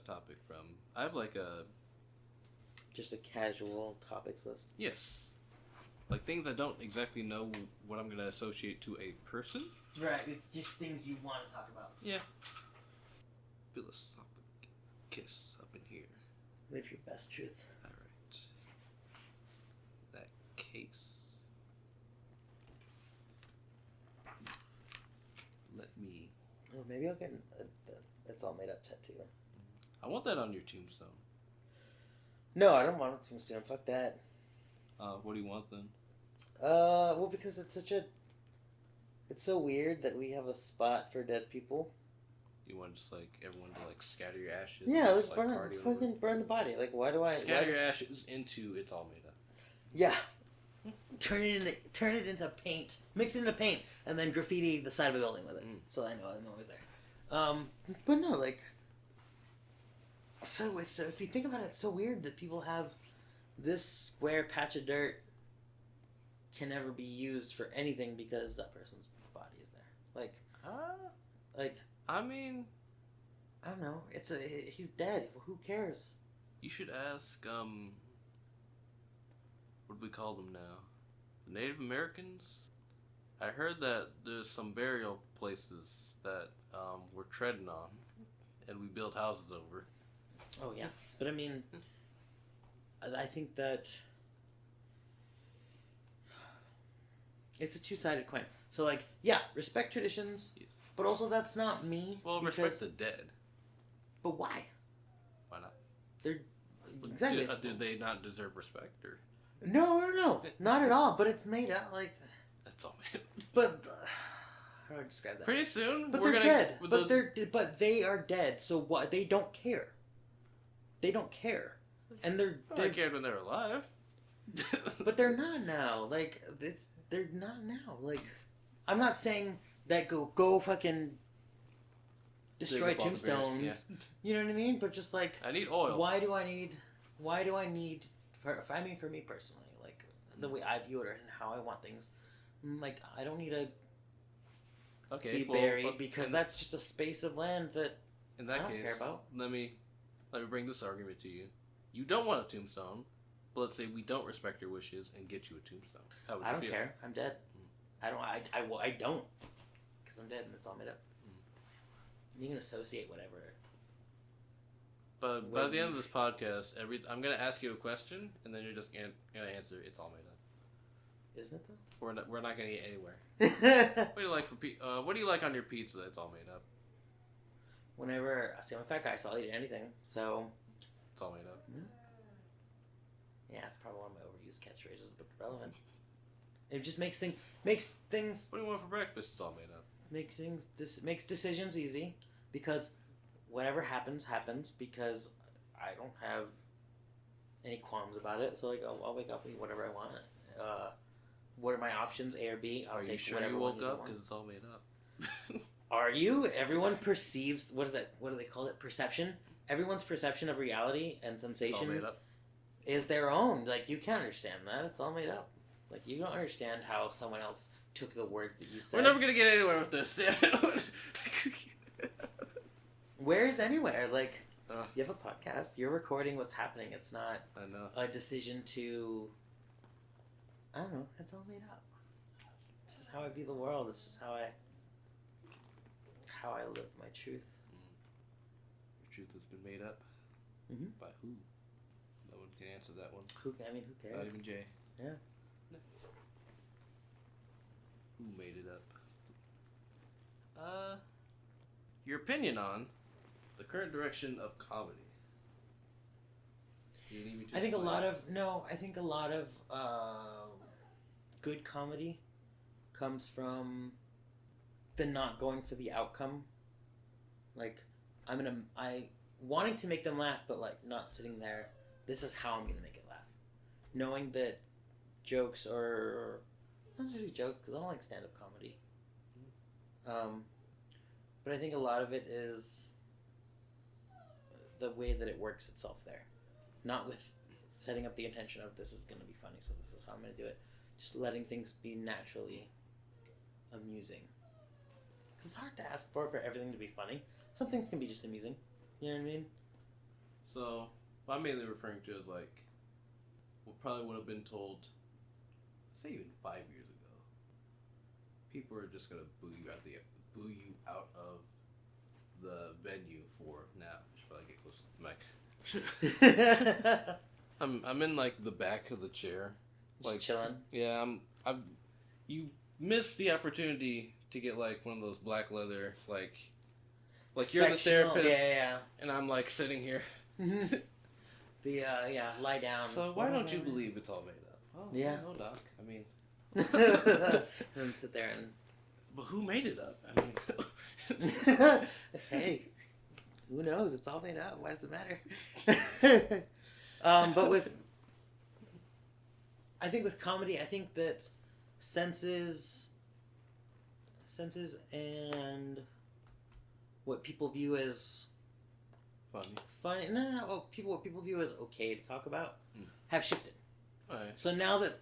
topic from? I have like a... Just a casual topics list. Yes. Like things I don't exactly know what I'm going to associate to a person. Right, it's just things you want to talk about. Yeah. Philosophic kiss up in here. Live your best truth. Alright. That case. Let me... Oh, maybe I'll get It's All Made Up tattoo. I want that on your tombstone. No, I don't want a tombstone. Fuck that. What do you want then? Well, because it's so weird that we have a spot for dead people. You want just like everyone to like scatter your ashes? Yeah, let's like, burn the body. Like, why do I scatter your ashes into It's All Made Up? Yeah, turn it into paint, mix it into paint, and then graffiti the side of a building with it, so I know it's there. But no, like, so if you think about it, it's so weird that people have this square patch of dirt can never be used for anything because that person's body is there. Like, I mean, I don't know. He's dead. Who cares? You should ask, what do we call them now? The Native Americans? I heard that there's some burial places that we're treading on, and we build houses over. Oh, yeah. But, I mean, I think that it's a two-sided coin. So, like, yeah, respect traditions, yes. But also that's not me. Well, respect the dead. But why? Why not? They're... Exactly. Do they not deserve respect, or... No. Not at all. But it's made out, like... That's all made up. But... how do I describe that? Pretty soon, but they're dead. But they are dead, so what? They don't care. They don't care. And they cared when they were alive. But they're not now. Like, they're not now. Like, I'm not saying that go fucking destroy tombstones. Yeah. You know what I mean? But just like, I need oil. Why do I need? For me personally, like the way I view it and how I want things, like I don't need to be buried because that's just a space of land that in that I don't case, care about. Let me bring this argument to you. You don't want a tombstone, but let's say we don't respect your wishes and get you a tombstone. How would you feel? I don't care. I'm dead. I don't. Because I'm dead and it's all made up. You can associate whatever. But by the end of this podcast, I'm going to ask you a question, and then you're just going to answer, it's all made up. Isn't it, though? We're not going to get anywhere. What do you like on your pizza that's all made up? Whenever I see I'm a fat guy, so I'll eat anything. So... It's all made up. Yeah, it's probably one of my overused catchphrases, but relevant. It just makes things. What do you want for breakfast? It's all made up. Makes decisions easy because whatever happens because I don't have any qualms about it. So like I'll wake up and eat whatever I want. What are my options? A or B? Are you sure you woke up? Because it's all made up. Are you? Everyone perceives. What is that? What do they call it? Perception. Everyone's perception of reality and sensation is their own. Like, you can't understand that. It's all made up. Like, you don't understand how someone else took the words that you said. We're never going to get anywhere with this. Where is anywhere? Like, you have a podcast. You're recording what's happening. It's not a decision to... I don't know. It's all made up. It's just how I view the world. It's just how I live my truth. Truth has been made up. Mm-hmm. By who? No one can answer that one. Who cares? Not even Jay. Yeah. No. Who made it up? Your opinion on the current direction of comedy. I think a lot of good comedy comes from the not going for the outcome. Like, I wanting to make them laugh, but like not sitting there. This is how I'm gonna make it laugh. Knowing that jokes are not really jokes because I don't like stand-up comedy. But I think a lot of it is the way that it works itself there, not with setting up the intention of this is gonna be funny, so this is how I'm gonna do it. Just letting things be naturally amusing. Because it's hard to ask for everything to be funny. Some things can be just amusing. You know what I mean? So, what I'm mainly referring to is like what probably would have been told, say even 5 years ago. People are just gonna boo you out of the venue for now. I should probably get close to the mic. I'm in like the back of the chair, Just like chilling. yeah. I'm. You missed the opportunity to get like one of those black leather like you're the Sectional, therapist, yeah. and I'm like sitting here. The lie down. So why don't you believe it's all made up? Oh, yeah. No, doc. I mean, and sit there and. But who made it up? I mean, hey, who knows? It's all made up. Why does it matter? But I think with comedy, I think that senses and what people view as funny. No. What people view as okay to talk about have shifted. Right. So now that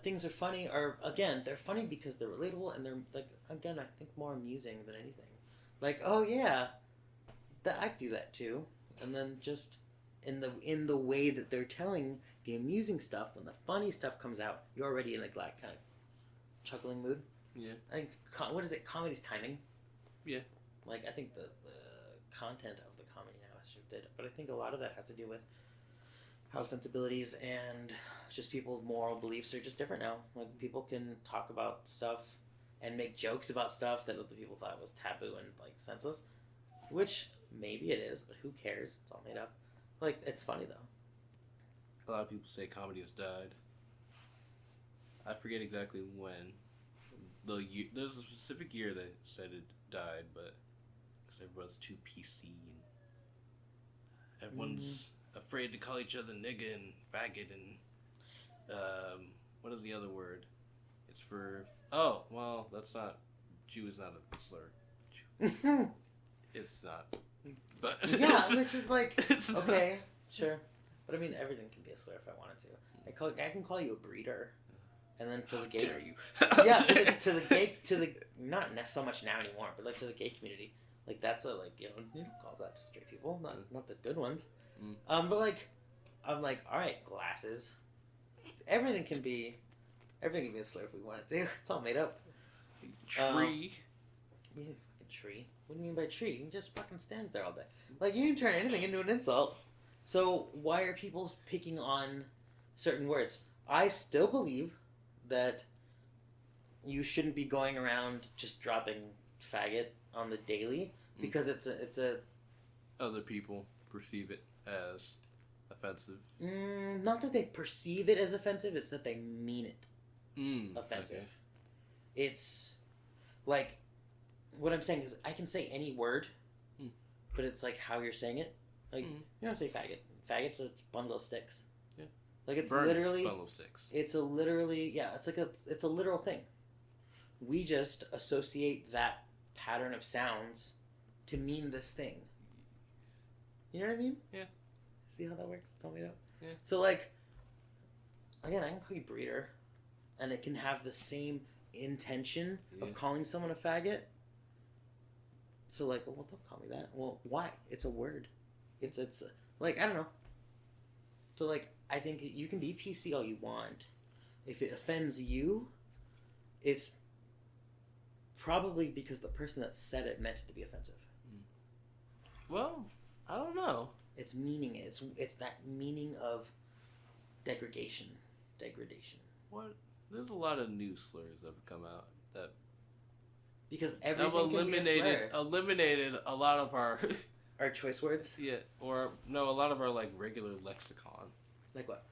things are funny, they're funny because they're relatable and they're like again I think more amusing than anything. Like, oh yeah, I do that too, and then just in the way that they're telling the amusing stuff, when the funny stuff comes out, you're already in like kind of chuckling mood. Yeah. I think what is it? Comedy's timing. Yeah. Like I think the content of the comedy now has shifted, but I think a lot of that has to do with how sensibilities and just people's moral beliefs are just different now. Like people can talk about stuff and make jokes about stuff that other people thought was taboo and like senseless, which maybe it is, but who cares? It's all made up. Like it's funny though. A lot of people say comedy has died. I forget exactly when. There's a specific year that said it died, but because everyone's too PC and everyone's afraid to call each other nigga and faggot and what is the other word? It's for that's not Jew is not a slur. It's not. But yeah, which is like okay, not. Sure, but I mean everything can be a slur if I wanted to. I can call you a breeder. And then to the gay, dare you? yeah, to the not so much now anymore, but like to the gay community, like that's a you don't call that to straight people, not the good ones. But like, I'm like, all right, glasses, everything can be a slur if we wanted to. It's all made up. Tree. Yeah, fucking tree. What do you mean by tree? He just fucking stands there all day. Like you can turn anything into an insult. So why are people picking on certain words? I still believe that you shouldn't be going around just dropping faggot on the daily because it's a other people perceive it as offensive. Not that they perceive it as offensive, it's that they mean it offensive. Okay. It's like what I'm saying is I can say any word, but it's like how you're saying it. Like you don't say faggot. Faggot's a bundle of sticks. Like it's literally bundle of sticks. It's a literally it's a literal thing. We just associate that pattern of sounds to mean this thing. You know what I mean? Yeah. See how that works? It's all made up. Yeah. So like again, I can call you breeder and it can have the same intention of calling someone a faggot. So like, well, don't call me that. Well, why? It's a word. It's like I don't know. So like I think you can be PC all you want. If it offends you, it's probably because the person that said it meant it to be offensive. Well, I don't know. It's meaning it. It's that meaning of degradation. What? There's a lot of new slurs that have come out that because everything can be a slur. Eliminated a lot of our choice words. Yeah, or no, a lot of our like regular lexicon. Like what?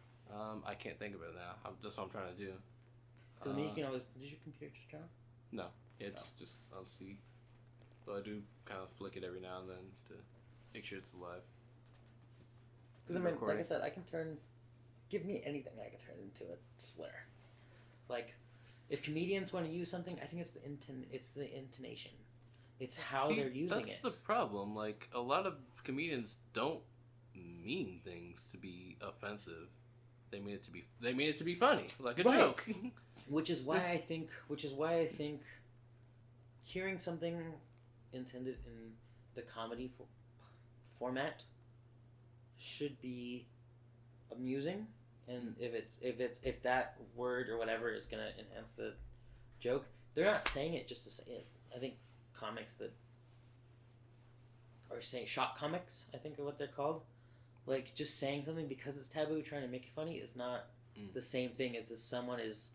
I can't think of it now. That's what I'm trying to do. Because I mean, you can always. Did your computer just turn off? No, it's just on C. So I do kind of flick it every now and then to make sure it's alive. Because I mean, like I said, I can turn. Give me anything, I can turn into a slur. Like, if comedians want to use something, I think it's the intonation. It's how they're using it. That's the problem. Like a lot of comedians don't mean things to be offensive. They mean it to be funny, like a joke. Which is why I think hearing something intended in the comedy format should be amusing, and if that word or whatever is gonna enhance the joke, they're not saying it just to say it. I think comics that are saying shock comics, I think are what they're called. Like, just saying something because it's taboo, trying to make it funny, is not the same thing as if someone is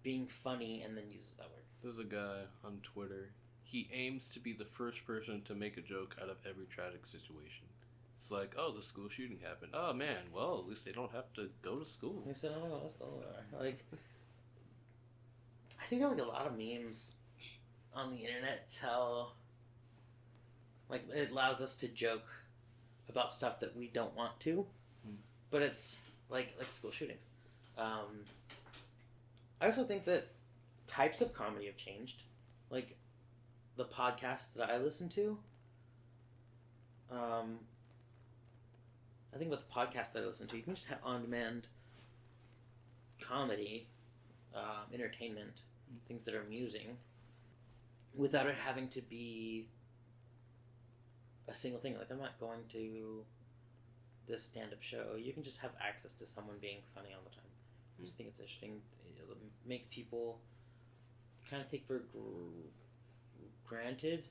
being funny and then uses that word. There's a guy on Twitter. He aims to be the first person to make a joke out of every tragic situation. It's like, oh, the school shooting happened. Oh, man, well, at least they don't have to go to school. They said, oh, let's go. Like, I think like a lot of memes on the internet tell, like, it allows us to joke about stuff that we don't want to, but it's like school shootings. I also think that types of comedy have changed. Like, the podcast that I listen to, I think with the podcast that I listen to, you can just have on-demand comedy, entertainment, things that are amusing, without it having to be a single thing. Like, I'm not going to this stand-up show. You can just have access to someone being funny all the time. I just think it's interesting. It makes people kind of take for granted,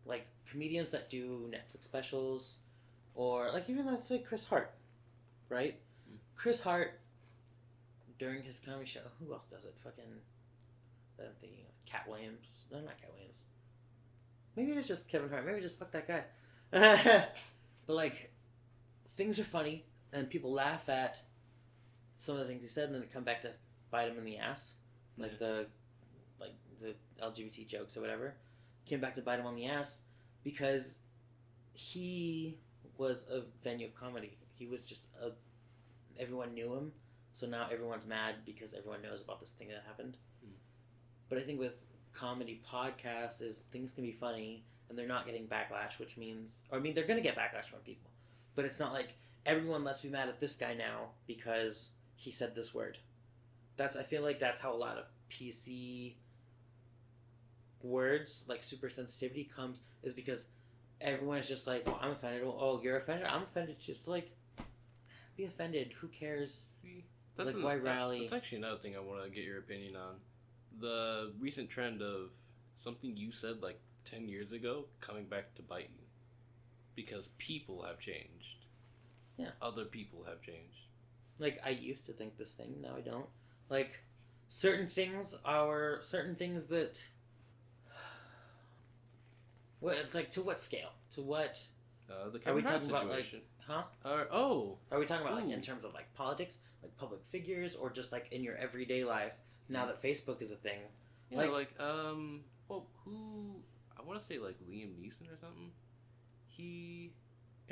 like comedians that do Netflix specials, or like even let's say Chris Hart, right? Chris Hart during his comedy show. Who else does it? Fucking, that I'm thinking of. Cat Williams. No, not Cat Williams. Maybe it's just Kevin Hart. Maybe just fuck that guy. But like, things are funny, and people laugh at some of the things he said, and then it come back to bite him in the ass, like the LGBT jokes or whatever, came back to bite him on the ass because he was a venue of comedy. He was just everyone knew him, so now everyone's mad because everyone knows about this thing that happened. But I think with comedy podcasts is things can be funny and they're not getting backlash, which means, or I mean, they're going to get backlash from people, but it's not like everyone let's be mad at this guy now because he said this word. I feel like that's how a lot of PC words, like super sensitivity, comes, is because everyone is just like, well, I'm offended. Well, oh, you're offended? I'm offended. Just like, be offended. Who cares? That's like, why rally? That's actually another thing I want to get your opinion on. The recent trend of something you said like 10 years ago coming back to bite you. Because people have changed. Yeah. Other people have changed. Like, I used to think this thing, now I don't. Like, certain things that... Like, to what scale? To what... The Kevin Hart situation. About, like, huh? Are we talking about, like, in terms of, like, politics? Like, public figures? Or just, like, in your everyday life, now that Facebook is a thing? Yeah, well, who... I want to say, like, Liam Neeson or something? In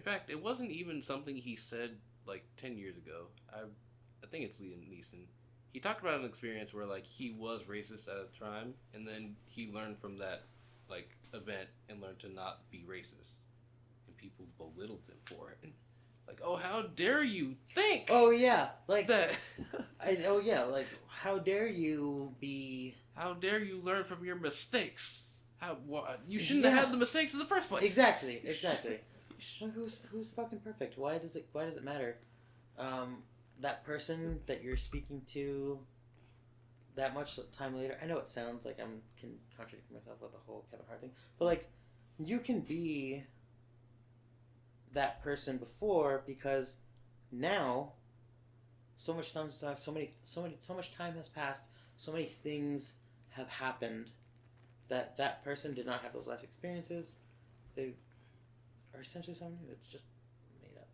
fact, it wasn't even something he said, like, 10 years ago. I think it's Liam Neeson. He talked about an experience where, like, he was racist at a time, and then he learned from that, like, event and learned to not be racist. And people belittled him for it. Like, oh, how dare you think? Oh, yeah. Like, that. Like, how dare you be... How dare you learn from your mistakes? You shouldn't have had the mistakes in the first place. Exactly. Like, who's fucking perfect? Why does it matter? That person that you're speaking to that much time later, I know it sounds like I'm contradicting myself with the whole Kevin Hart thing, but like, you can be that person before because now so much time has passed, so many things have happened that person did not have those life experiences. They are essentially someone that's just made up.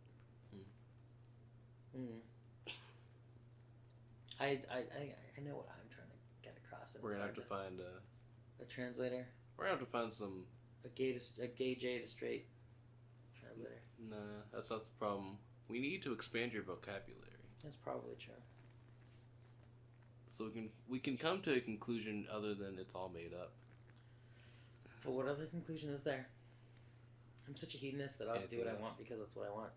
I know what I'm trying to get across. We're gonna have to find a translator. We're gonna have to find some a gay J to straight translator. Nah, that's not the problem. We need to expand your vocabulary. That's probably true. So we can come to a conclusion other than it's all made up. But what other conclusion is there? I'm such a hedonist that I'll do what I want because that's what I want.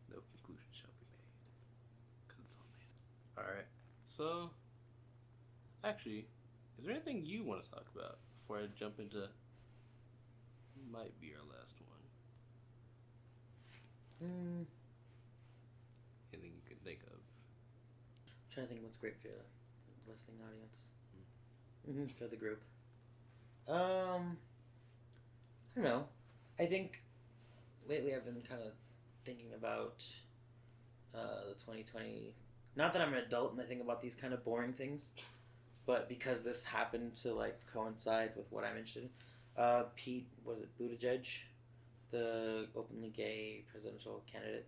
No conclusion shall be made. Because it's all made up. Alright. So, actually, is there anything you want to talk about before I jump into might be our last one. Anything you can think of? I'm trying to think what's great for the listening audience. For the group. I don't know. I think lately I've been kind of thinking about the 2020. Not that I'm an adult and I think about these kind of boring things, but because this happened to like coincide with what I'm interested in. Pete, was it Buttigieg, the openly gay presidential candidate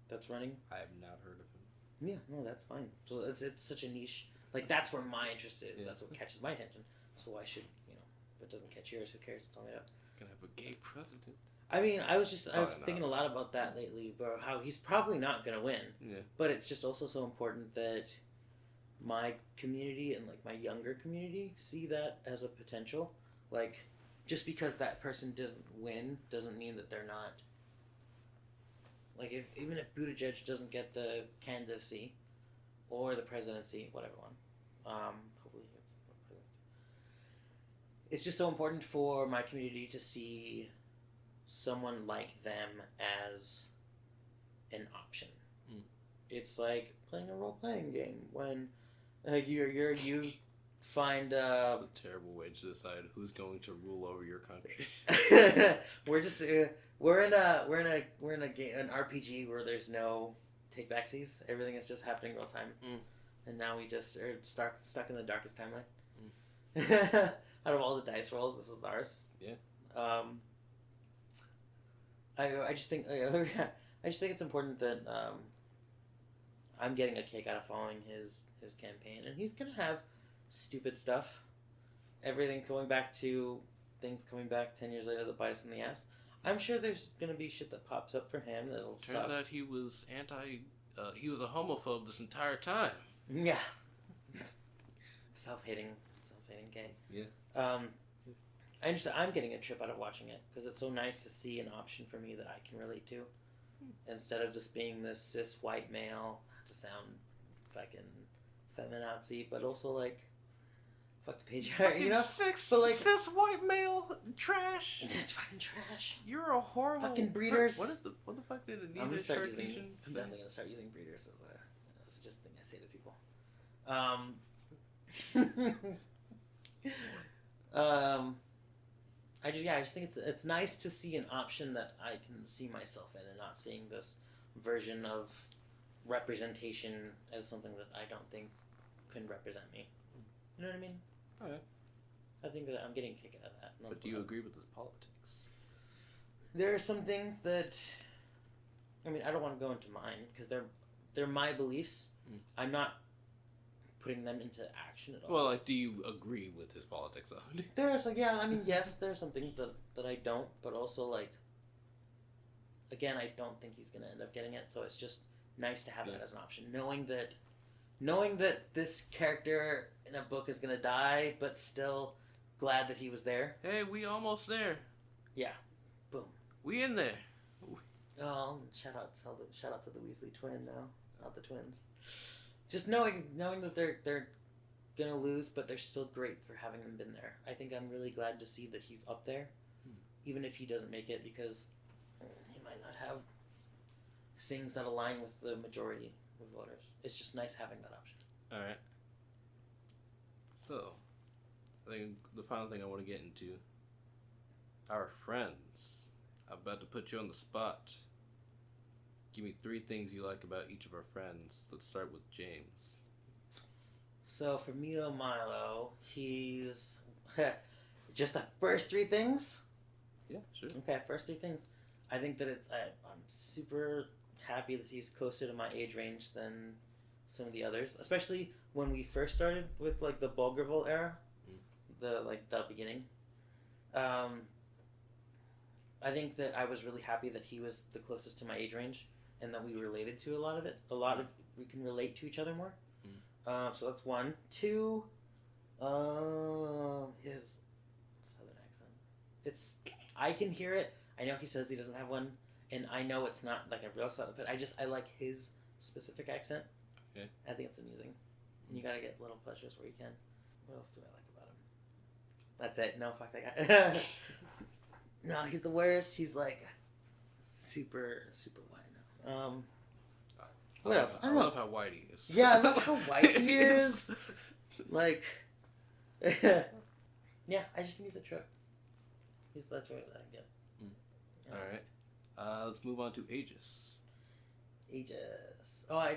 that's running? I have not heard of him. Yeah, no, that's fine. So it's such a niche. Like, that's where my interest is. Yeah. That's what catches my attention. So why should, if it doesn't catch yours, who cares? It's all made up. Gonna have a gay president. I mean, I was thinking a lot about that lately, about how he's probably not going to win. Yeah. But it's just also so important that my community and, like, my younger community see that as a potential. Like, just because that person doesn't win doesn't mean that they're not. Like, even if Buttigieg doesn't get the candidacy or the presidency, whatever one, hopefully he gets the presidency. It's just so important for my community to see someone like them as an option. It's like playing a role-playing game when you find It's a terrible way to decide who's going to rule over your country. We're just we're in an RPG where there's no take backsies. Everything is just happening real time, and now we just are stuck in the darkest timeline. Out of all the dice rolls, this is ours. Yeah. I just think it's important that I'm getting a kick out of following his campaign, and he's gonna have stupid stuff. Everything going back to things coming back 10 years later that bite us in the ass. I'm sure there's gonna be shit that pops up for him that'll Turns out he was he was a homophobe this entire time. Yeah. Self-hating gay. Yeah. I'm getting a trip out of watching it because it's so nice to see an option for me that I can relate to, instead of just being this cis white male. Not to sound fucking feminazi, but also like fuck the patriarchy, cis white male trash. It's fucking trash. You're a horrible fucking breeders. What the fuck did Anita I'm definitely gonna start using breeders as just a thing I say to people. I just think it's nice to see an option that I can see myself in, and not seeing this version of representation as something that I don't think can represent me. You know what I mean? Oh, yeah. I think that I'm getting a kick out of that. But do you agree with his politics? There are some things that, I mean, I don't want to go into mine because they're my beliefs. I'm not putting them into action at all. Well, like, do you agree with his politics, though? There's, yes, there are some things that I don't, but also, like, again, I don't think he's going to end up getting it, so it's just nice to have that as an option. Knowing that this character in a book is going to die, but still glad that he was there. Hey, we almost there. Yeah. Boom. We in there. Oh, shout out to the Weasley twin now, not the twins. Just knowing that they're gonna lose, but they're still great for having them been there. I think I'm really glad to see that he's up there, even if he doesn't make it, because he might not have things that align with the majority of voters. It's just nice having that option. All right. So, I think the final thing I want to get into, our friends. I'm about to put you on the spot. Give me 3 things you like about each of our friends. Let's start with James. So for Milo, he's just the first 3 things. Yeah, sure. Okay, first 3 things. I think that I'm super happy that he's closer to my age range than some of the others, especially when we first started with like the Bulgarville era, the beginning. I think that I was really happy that he was the closest to my age range, and that we related to a lot of it. We can relate to each other more. So that's 1. 2, his southern accent. I can hear it. I know he says he doesn't have one, and I know it's not like a real southern, but I like his specific accent. Okay. I think it's amusing. And you gotta get little pleasures where you can. What else do I like about him? That's it. No, fuck that guy. No, he's the worst. He's like super white now. What else? I love how white he is. Yeah, I love how white he is. Like, yeah, I just think he's a trip. He's the joy that I get. All right. Let's move on to Aegis. Aegis. Oh,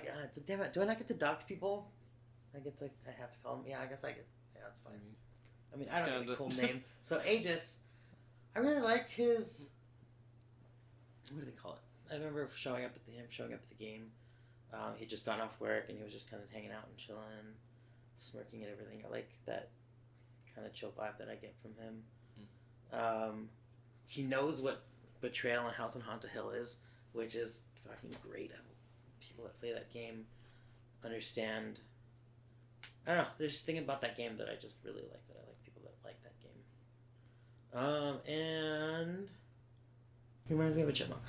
damn it. Do I not get to dox people? I have to call him. Yeah, I guess I get. Yeah, that's fine. I mean, I don't get a cool name. So Aegis, I really like his. What do they call it? I remember showing up at the game. He'd just gone off work and he was just kind of hanging out and chilling, smirking and everything. I like that kind of chill vibe that I get from him. He knows what betrayal and House on Haunted Hill is, which is fucking great. People that play that game understand. I don't know. There's just something about that game that I just really like. That I like people that like that game. And he reminds me of a chipmunk.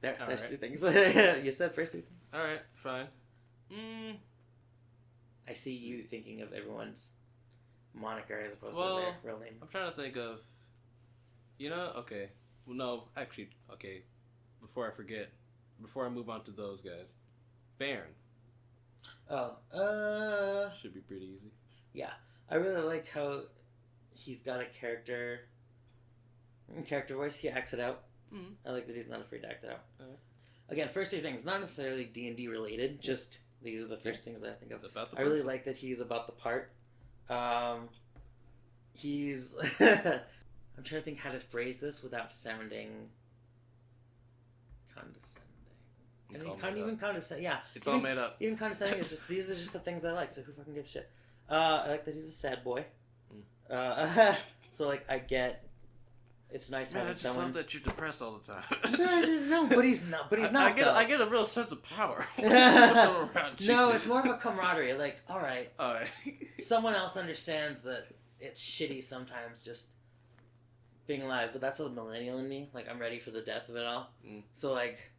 There's two things. You said first two things. All right, fine. I see you thinking of everyone's moniker as opposed to their real name. I'm trying to think of. Okay. Well, no, actually, okay. Before I forget, before I move on to those guys, Baron. Should be pretty easy. Yeah, I really like how he's got a character voice. He acts it out. Mm-hmm. I like that he's not afraid to act it out. Again, first two things, not necessarily D&D related, just these are the first things that I think of. I really like that he's about the part. He's... I'm trying to think how to phrase this without sounding condescending. I mean, even condescending, yeah. It's all made up. Even condescending is just, these are just the things I like, so who fucking gives a shit? I like that he's a sad boy. So, like, I get... It's nice having someone. I just love that you're depressed all the time. No, but he's not. But he's not. I get a real sense of power. No, it's more of a camaraderie. Like, all right. Someone else understands that it's shitty sometimes just being alive, but that's a millennial in me. Like, I'm ready for the death of it all. So, like,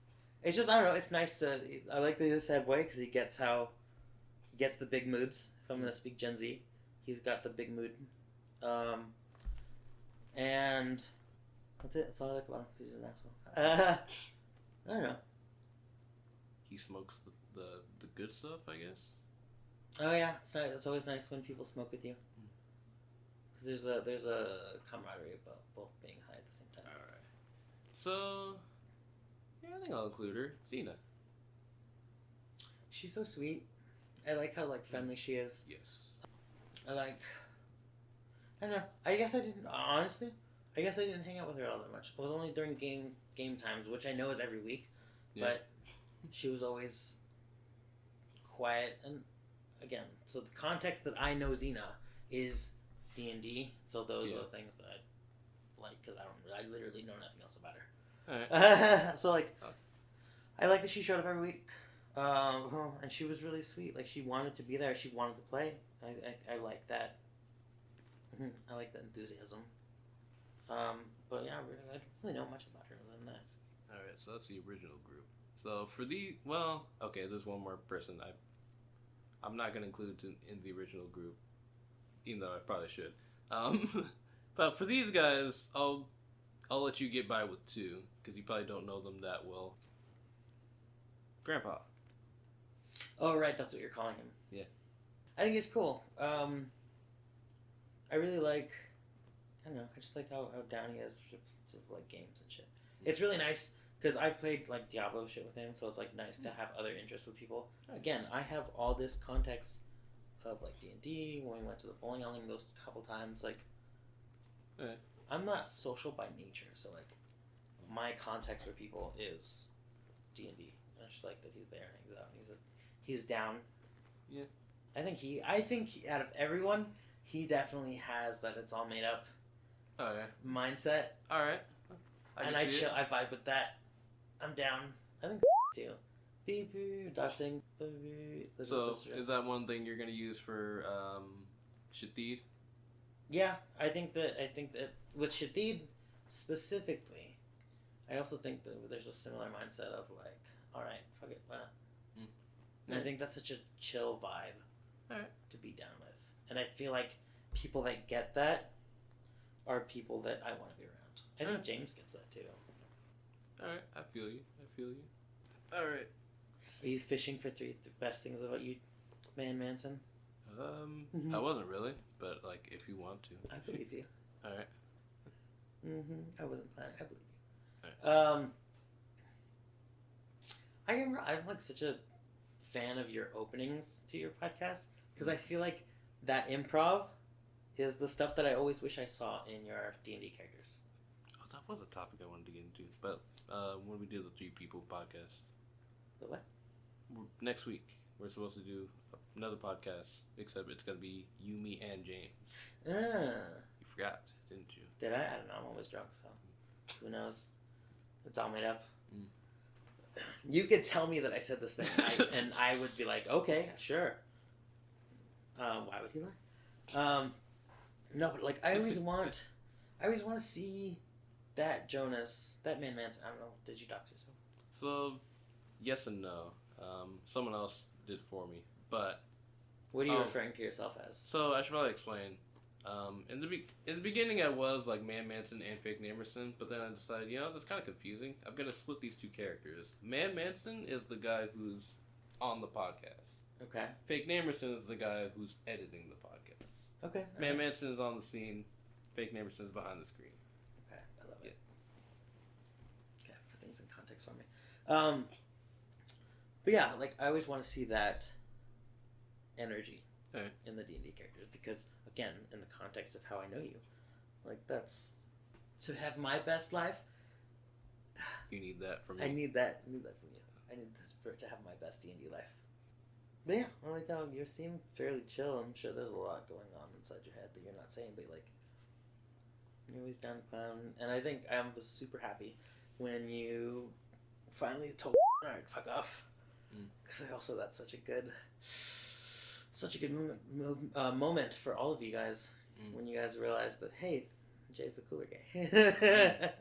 it's just, I don't know. It's nice to. I like that he's a sad boy because he gets the big moods. If I'm gonna speak Gen Z, he's got the big mood. And that's it. That's all I like about him because he's an asshole. I don't know. He smokes the good stuff, I guess. Oh yeah, it's nice. It's always nice when people smoke with you. Because there's a camaraderie about both being high at the same time. All right. So, yeah, I think I'll include her, Xena. She's so sweet. I like how friendly she is. Yes. I don't know. I guess I didn't hang out with her all that much. It was only during game times, which I know is every week. Yeah. But she was always quiet. And again, so the context that I know Xena is D&D. So those are the things that I like because I literally know nothing else about her. All right. So I like that she showed up every week. And she was really sweet. Like she wanted to be there. She wanted to play. I like that. I like that enthusiasm. But yeah, I don't really know much about her other than that. Alright, so that's the original group. So for there's one more person I'm not going to include in the original group, even though I probably should. But for these guys, I'll let you get by with two, because you probably don't know them that well. Grandpa. Oh, right, that's what you're calling him. Yeah. I think he's cool. I really like, I don't know, I just like how down he is for games and shit. It's really nice, because I've played Diablo shit with him, so it's nice to have other interests with people. Again, I have all this context of D&D, when we went to the bowling alley those couple times, I'm not social by nature, so my context for people is D&D. I just like that he's there and hangs out, and he's down. Yeah. I think he out of everyone, he definitely has that it's all made up mindset. Alright. I vibe with that. I'm down. I think too. Beep beep doxing. So is that one thing you're gonna use for Shatid? Yeah, I think that with Shatid specifically, I also think that there's a similar mindset of alright, fuck it, why not? And I think that's such a chill vibe to be down with. And I feel like people that get that are people that I want to be around. I think James gets that too. Alright, I feel you. Alright. Are you fishing for the best things about you, Manson? I wasn't really, but like if you want to. I believe you. Alright. I wasn't planning. I believe you. Alright. I'm like such a fan of your openings to your podcast because I feel like that improv is the stuff that I always wish I saw in your D&D characters. Oh, that was a topic I wanted to get into, but when we do the 3 People podcast. The what? Next week, we're supposed to do another podcast, except it's going to be you, me, and James. You forgot, didn't you? Did I? I don't know. I'm always drunk, so who knows? It's all made up. You could tell me that I said this thing, and I would be like, okay, sure. Why would he lie? No, but like I always want to see that Jonas, that Manson. I don't know. Did you dox yourself? So, yes and no. Someone else did it for me, but what are you referring to yourself as? So I should probably explain. In the beginning, I was like Manson and Fake Namerson, but then I decided, that's kind of confusing. I'm gonna split these 2 characters. Manson is the guy who's on the podcast. Okay. Fake Namerson is the guy who's editing the podcast. Okay. Manson is on the scene. Fake Namerson is behind the screen. Okay, I love it. Okay, put things in context for me. But yeah, like I always want to see that energy in the D&D characters because, again, in the context of how I know you, like that's to have my best life. You need that from me. I need that from you. I need this to have my best D&D life. But yeah, I like how you seem fairly chill. I'm sure there's a lot going on inside your head that you're not saying, but like you're always down to clown. And I think I was super happy when you finally told alright, fuck off. Because that's such a good moment for all of you guys when you guys realize that, hey, Jay's the cooler guy.